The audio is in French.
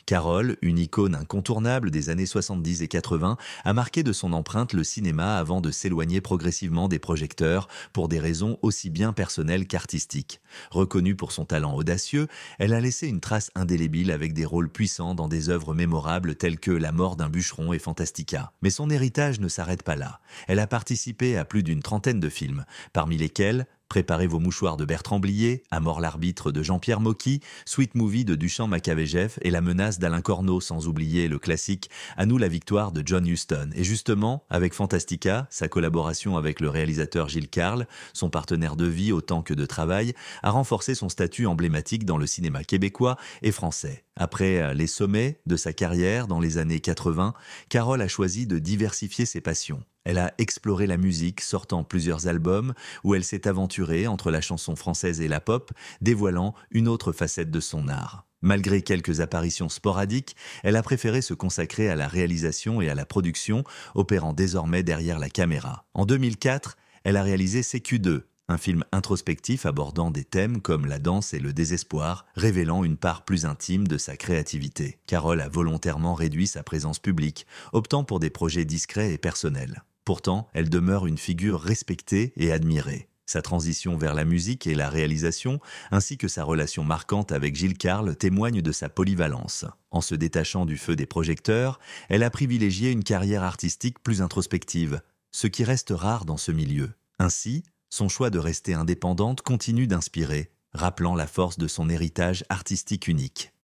Carole, une icône incontournable des années 70 et 80, a marqué de son empreinte le cinéma avant de s'éloigner progressivement des projecteurs pour des raisons aussi bien personnelles qu'artistiques. Reconnue pour son talent audacieux, elle a laissé une trace indélébile avec des rôles puissants dans des œuvres mémorables telles que La mort d'un bûcheron et Fantastica. Mais son héritage ne s'arrête pas là. Elle a participé à plus d'une trentaine de films, parmi lesquels Préparez vos mouchoirs de Bertrand Blier, À mort l'arbitre de Jean-Pierre Mocky, Sweet Movie de Duchamp Macavégef et La menace d'Alain Corneau, sans oublier le classique À nous la victoire de John Huston. Et justement, avec Fantastica, sa collaboration avec le réalisateur Gilles Carle, son partenaire de vie autant que de travail, a renforcé son statut emblématique dans le cinéma québécois et français. Après les sommets de sa carrière dans les années 80, Carole a choisi de diversifier ses passions. Elle a exploré la musique, sortant plusieurs albums où elle s'est aventurée entre la chanson française et la pop, dévoilant une autre facette de son art. Malgré quelques apparitions sporadiques, elle a préféré se consacrer à la réalisation et à la production, opérant désormais derrière la caméra. En 2004, elle a réalisé CQ2, un film introspectif abordant des thèmes comme la danse et le désespoir, révélant une part plus intime de sa créativité. Carole a volontairement réduit sa présence publique, optant pour des projets discrets et personnels. Pourtant, elle demeure une figure respectée et admirée. Sa transition vers la musique et la réalisation, ainsi que sa relation marquante avec Gilles Carle, témoignent de sa polyvalence. En se détachant du feu des projecteurs, elle a privilégié une carrière artistique plus introspective, ce qui reste rare dans ce milieu. Ainsi, son choix de rester indépendante continue d'inspirer, rappelant la force de son héritage artistique unique.